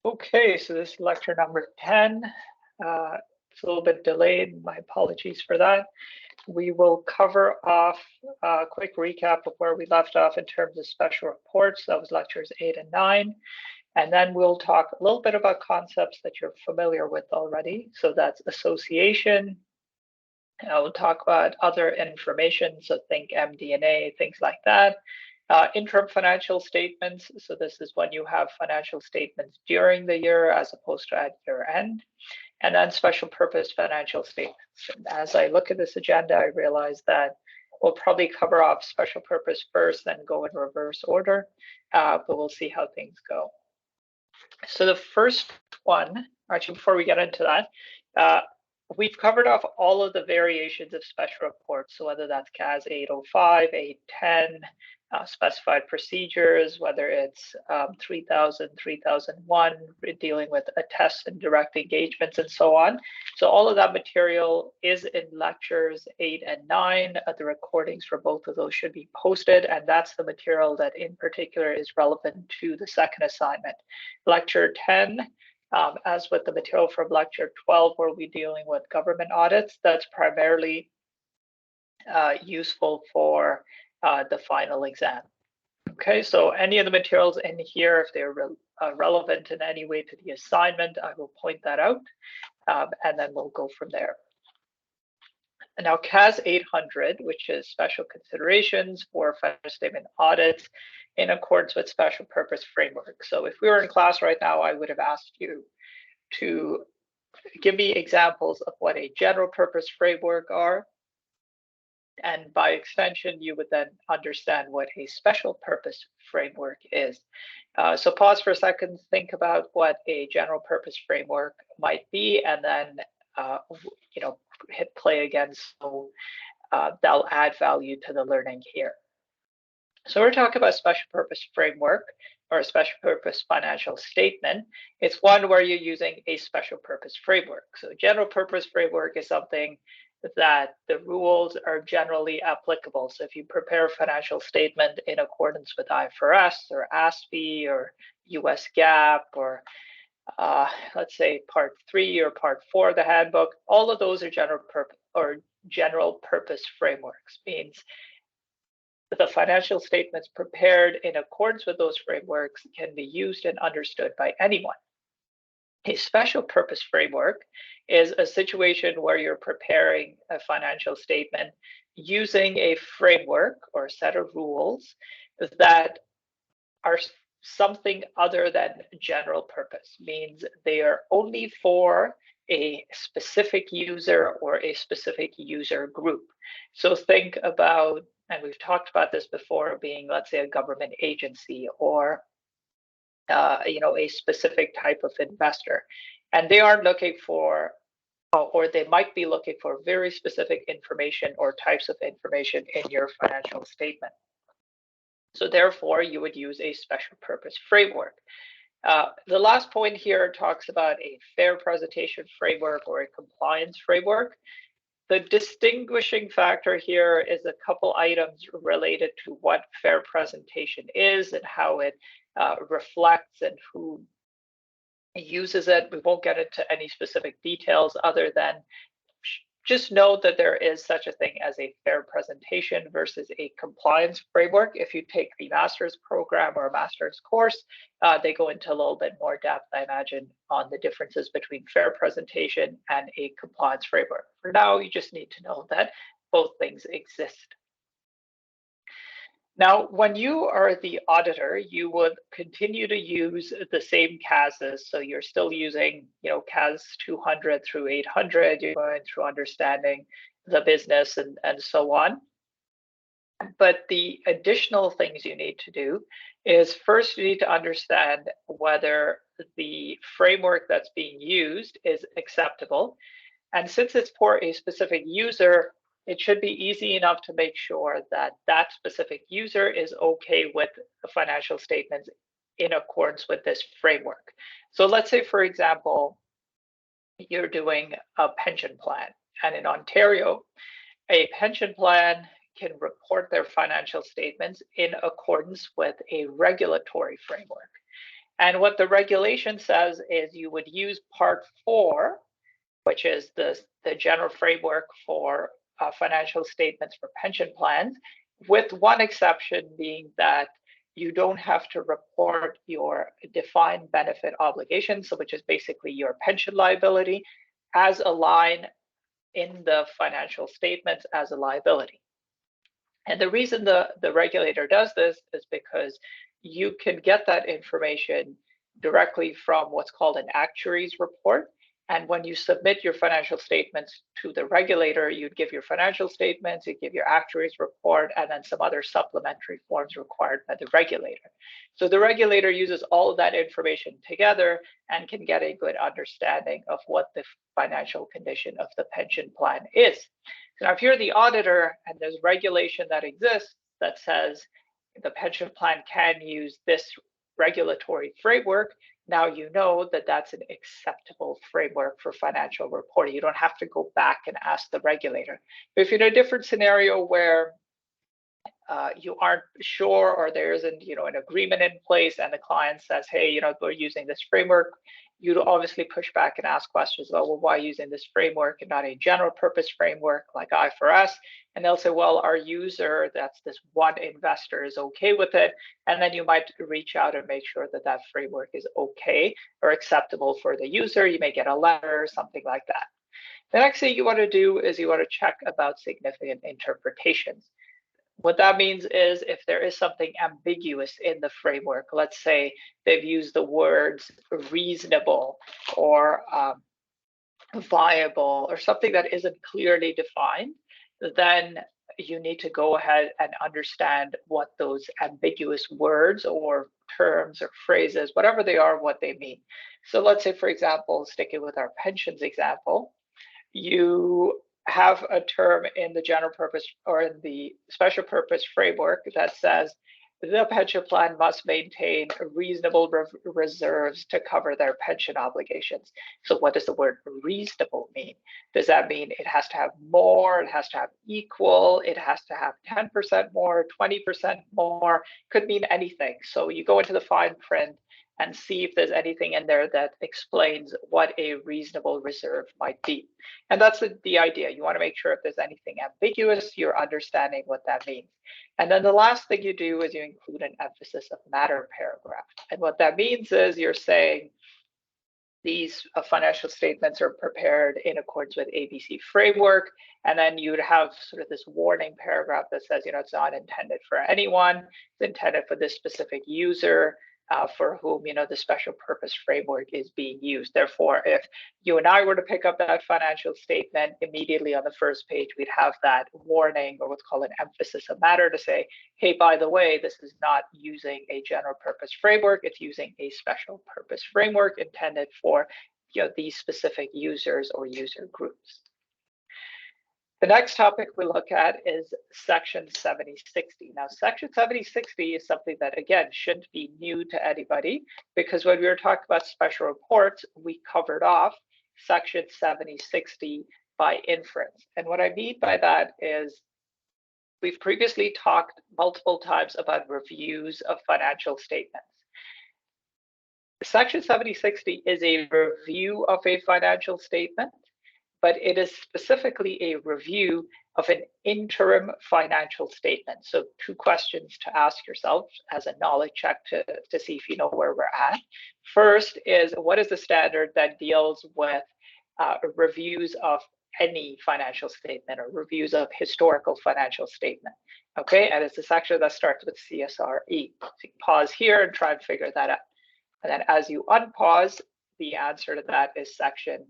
Okay, so this is lecture number 10. It's a little bit delayed. My apologies for that. We will cover off a quick recap of where we left off in terms of special reports. That was lectures 8 and 9. And then we'll talk a little bit about concepts that you're familiar with already. So that's association. We'll talk about other information. So think MD&A, things like that. Interim financial statements. So this is when you have financial statements during the year as opposed to at year end. And then special purpose financial statements. And as I look at this agenda, I realize that we'll probably cover off special purpose first, then go in reverse order, but we'll see how things go. So the first one, actually, before we get into that, we've covered off all of the variations of special reports. So whether that's CAS 805, 810, specified procedures, whether it's 3000, 3001, dealing with attests and direct engagements and so on. So all of that material is in lectures 8 and 9. The recordings for both of those should be posted, and that's the material that in particular is relevant to the second assignment. Lecture 10, as with the material from lecture 12, where we're dealing with government audits, that's primarily useful for the final exam. Okay, so any of the materials in here, if they're relevant in any way to the assignment, I will point that out, and then we'll go from there. And now CAS 800, which is special considerations for financial statement audits in accordance with special purpose framework. So if we were in class right now, I would have asked you to give me examples of what a general purpose framework are. And by extension, you would then understand what a special purpose framework is. So pause for a second, think about what a general purpose framework might be, and then hit play again, so that'll add value to the learning here. So we're talking about special purpose framework or a special purpose financial statement. It's one where you're using a special purpose framework. So general purpose framework is something that the rules are generally applicable. So if you prepare a financial statement in accordance with IFRS or ASPE or US GAAP or let's say Part 3 or Part 4 of the handbook, all of those are general purpose frameworks. Means the financial statements prepared in accordance with those frameworks can be used and understood by anyone. A special purpose framework is a situation where you're preparing a financial statement using a framework or a set of rules that are something other than general purpose, means they are only for a specific user or a specific user group. So think about, and we've talked about this before, being, let's say, a government agency or a specific type of investor, and they aren't looking for, or they might be looking for very specific information or types of information in your financial statement. So therefore, you would use a special purpose framework. The last point here talks about a fair presentation framework or a compliance framework. The distinguishing factor here is a couple items related to what fair presentation is and how it reflects and who uses it. We won't get into any specific details other than just know that there is such a thing as a fair presentation versus a compliance framework. If you take the master's program or a master's course, they go into a little bit more depth, I imagine, on the differences between fair presentation and a compliance framework. For now, you just need to know that both things exist. Now, when you are the auditor, you would continue to use the same CASs. So you're still using, CAS 200 through 800. You're going through understanding the business and so on. But the additional things you need to do is first you need to understand whether the framework that's being used is acceptable. And since it's for a specific user, it should be easy enough to make sure that that specific user is okay with the financial statements in accordance with this framework. So let's say, for example, you're doing a pension plan, and in Ontario, a pension plan can report their financial statements in accordance with a regulatory framework. And what the regulation says is you would use Part 4, which is the general framework for financial statements for pension plans, with one exception being that you don't have to report your defined benefit obligation, so which is basically your pension liability, as a line in the financial statements as a liability. And the reason the regulator does this is because you can get that information directly from what's called an actuary's report. And when you submit your financial statements to the regulator, you'd give your financial statements, you'd give your actuary's report, and then some other supplementary forms required by the regulator. So the regulator uses all of that information together and can get a good understanding of what the financial condition of the pension plan is. Now, if you're the auditor and there's regulation that exists that says the pension plan can use this regulatory framework, now you know that that's an acceptable framework for financial reporting. You don't have to go back and ask the regulator. But if you're in a different scenario where you aren't sure, or there isn't, an agreement in place, and the client says, "Hey, we're using this framework," you'd obviously push back and ask questions about, well, why using this framework and not a general purpose framework like IFRS? And they'll say, well, our user, that's this one investor, is okay with it. And then you might reach out and make sure that that framework is okay or acceptable for the user. You may get a letter or something like that. The next thing you want to do is you want to check about significant interpretations. What that means is if there is something ambiguous in the framework, let's say they've used the words reasonable or viable or something that isn't clearly defined, then you need to go ahead and understand what those ambiguous words or terms or phrases, whatever they are, what they mean. So let's say, for example, sticking with our pensions example, you have a term in the general purpose or in the special purpose framework that says the pension plan must maintain reasonable reserves to cover their pension obligations. So what does the word reasonable mean? Does that mean it has to have more, it has to have equal, it has to have 10% more, 20% more? Could mean anything. So you go into the fine print and see if there's anything in there that explains what a reasonable reserve might be. And that's the idea. You want to make sure if there's anything ambiguous, you're understanding what that means. And then the last thing you do is you include an emphasis of matter paragraph. And what that means is you're saying these financial statements are prepared in accordance with ABC framework. And then you'd have sort of this warning paragraph that says, it's not intended for anyone. It's intended for this specific user. For whom the special purpose framework is being used. Therefore, if you and I were to pick up that financial statement, immediately on the first page, we'd have that warning, or what's called an emphasis of matter, to say, hey, by the way, this is not using a general purpose framework, it's using a special purpose framework intended for these specific users or user groups. The next topic we look at is Section 7060. Now, Section 7060 is something that, again, shouldn't be new to anybody, because when we were talking about special reports, we covered off Section 7060 by inference. And what I mean by that is we've previously talked multiple times about reviews of financial statements. Section 7060 is a review of a financial statement, but it is specifically a review of an interim financial statement. So 2 questions to ask yourself as a knowledge check to see if you know where we're at. First is, what is the standard that deals with reviews of any financial statement or reviews of historical financial statement? Okay, and it's a section that starts with CSRE. So you pause here and try and figure that out. And then as you unpause, the answer to that is section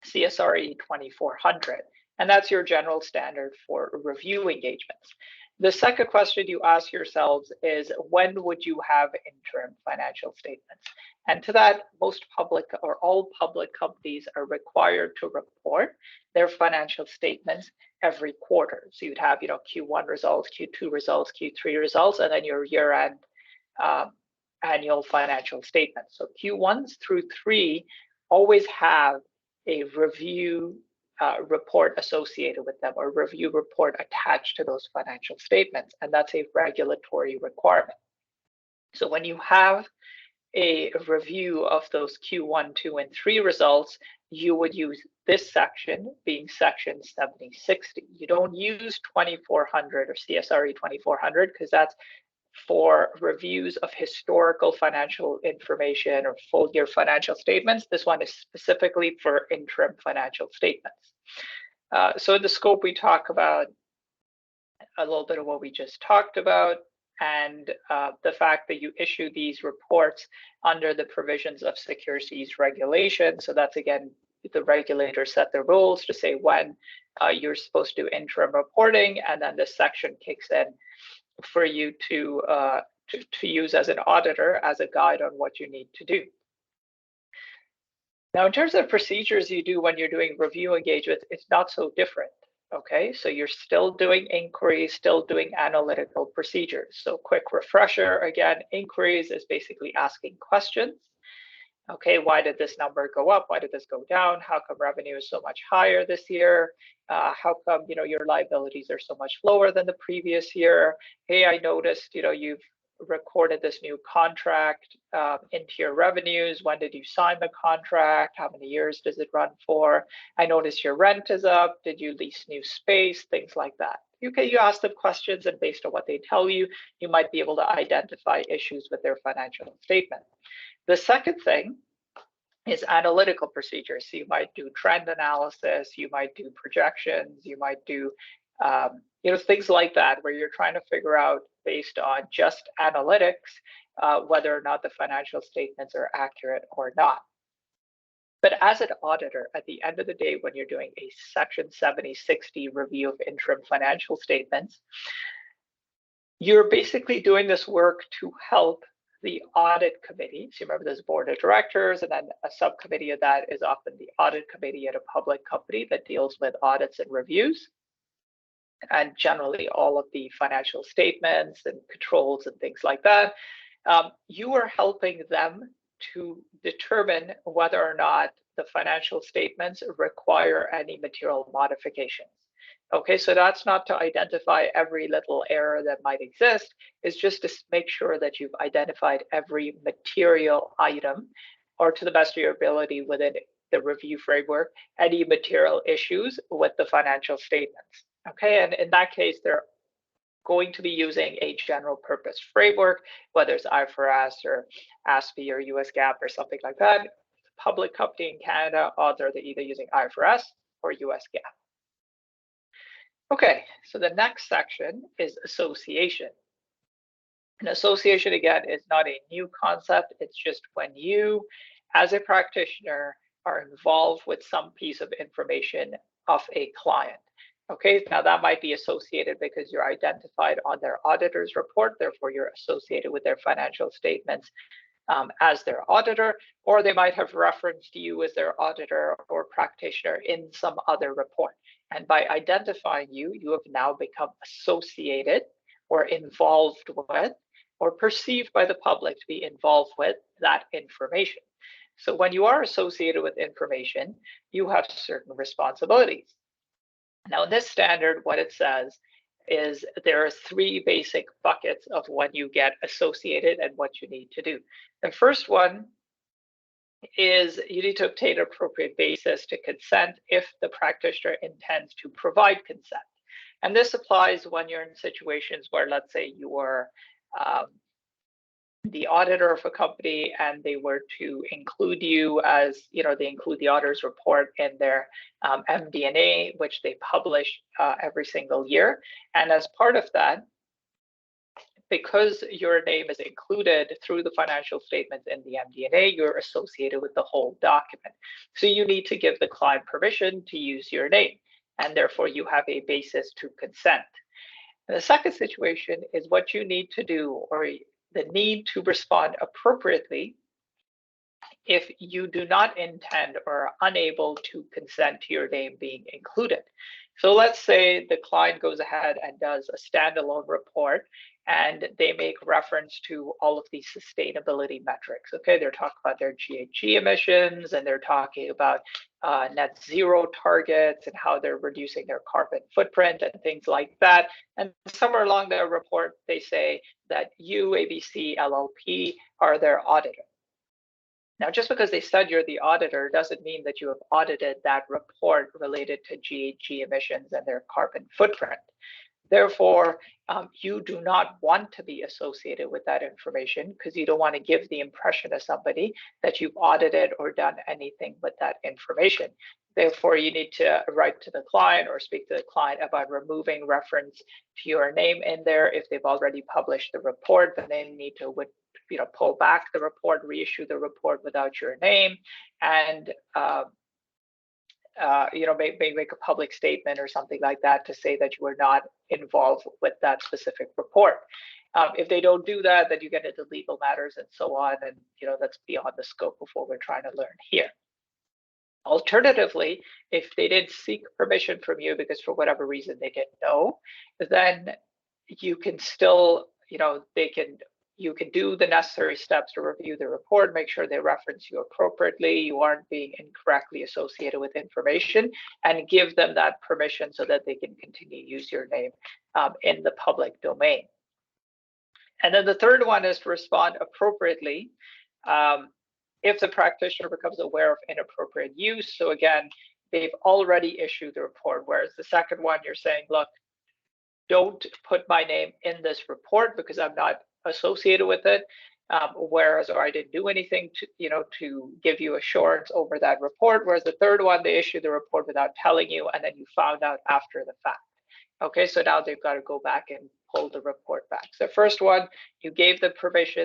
CSRE 2400, and that's your general standard for review engagements. The second question you ask yourselves is, when would you have interim financial statements? And to that, most public or all public companies are required to report their financial statements every quarter. So you'd have, Q1 results, Q2 results, Q3 results, and then your year-end annual financial statements. So Q1s through 3 always have a review report associated with them, or review report attached to those financial statements, and that's a regulatory requirement. So when you have a review of those Q1, 2, and 3 results, you would use this section, being section 7060. You don't use 2400 or CSRE 2400 because that's for reviews of historical financial information or full year financial statements. This one is specifically for interim financial statements. So in the scope, we talk about a little bit of what we just talked about, and the fact that you issue these reports under the provisions of securities regulation. So that's, again, the regulators set the rules to say when you're supposed to do interim reporting, and then this section kicks in for you to use as an auditor as a guide on what you need to do. Now, in terms of procedures you do when you're doing review engagements, it's not so different. Okay, so you're still doing inquiries, still doing analytical procedures. So quick refresher, again, inquiries is basically asking questions. Okay, why did this number go up? Why did this go down? How come revenue is so much higher this year? How come, your liabilities are so much lower than the previous year? Hey, I noticed, you've recorded this new contract into your revenues. When did you sign the contract? How many years does it run for? I noticed your rent is up. Did you lease new space? Things like that. Okay, you ask them questions, and based on what they tell you, you might be able to identify issues with their financial statement. The second thing is analytical procedures. So you might do trend analysis, you might do projections, you might do things like that, where you're trying to figure out, based on just analytics, whether or not the financial statements are accurate or not. But as an auditor, at the end of the day, when you're doing a Section 7060 review of interim financial statements, you're basically doing this work to help the audit committee. So remember, there's board of directors, and then a subcommittee of that is often the audit committee at a public company that deals with audits and reviews, and generally all of the financial statements and controls and things like that. You are helping them to determine whether or not the financial statements require any material modifications. Okay, so that's not to identify every little error that might exist. It's just to make sure that you've identified every material item, or to the best of your ability within the review framework, any material issues with the financial statements. Okay, and in that case, they're going to be using a general purpose framework, whether it's IFRS or ASPE or US GAAP or something like that. Public company in Canada, they're either using IFRS or US GAAP. Okay, so the next section is association. And association, again, is not a new concept. It's just when you, as a practitioner, are involved with some piece of information of a client. Okay, now that might be associated because you're identified on their auditor's report, therefore you're associated with their financial statements as their auditor, or they might have referenced you as their auditor or practitioner in some other report. And by identifying you, you have now become associated or involved with, or perceived by the public to be involved with that information. So when you are associated with information, you have certain responsibilities. Now, in this standard, what it says is there are three basic buckets of when you get associated and what you need to do. The first one is you need to obtain an appropriate basis to consent if the practitioner intends to provide consent. And this applies when you're in situations where, let's say, you are the auditor of a company and they were to include you as, they include the auditor's report in their MD&A, which they publish every single year. And as part of that, because your name is included through the financial statements in the MD&A, you're associated with the whole document. So you need to give the client permission to use your name, and therefore you have a basis to consent. And the second situation is what you need to do, or the need to respond appropriately if you do not intend or are unable to consent to your name being included. So let's say the client goes ahead and does a standalone report and they make reference to all of these sustainability metrics. Okay, they're talking about their GHG emissions, and they're talking about net zero targets and how they're reducing their carbon footprint and things like that. And somewhere along their report, they say that you, ABC LLP, are their auditor. Now, just because they said you're the auditor doesn't mean that you have audited that report related to GHG emissions and their carbon footprint. Therefore, you do not want to be associated with that information because you don't want to give the impression to somebody that you've audited or done anything with that information. Therefore, you need to write to the client or speak to the client about removing reference to your name in there. If they've already published the report, then they need to pull back the report, reissue the report without your name, and make a public statement or something like that to say that you were not involved with that specific report. If they don't do that, then you get into legal matters and so on, and that's beyond the scope of what we're trying to learn here. Alternatively, if they didn't seek permission from you because for whatever reason they didn't know, then you can still, you can do the necessary steps to review the report, make sure they reference you appropriately, you aren't being incorrectly associated with information, and give them that permission so that they can continue to use your name in the public domain. And then the third one is to respond appropriately if the practitioner becomes aware of inappropriate use. So again, they've already issued the report, whereas the second one, you're saying, look, don't put my name in this report because I'm not associated with it, whereas or I didn't do anything to give you assurance over that report. Whereas the third one, they issued the report without telling you, and then you found out after the fact. Okay, so now they've got to go back and pull the report back. So first one, you gave the permission,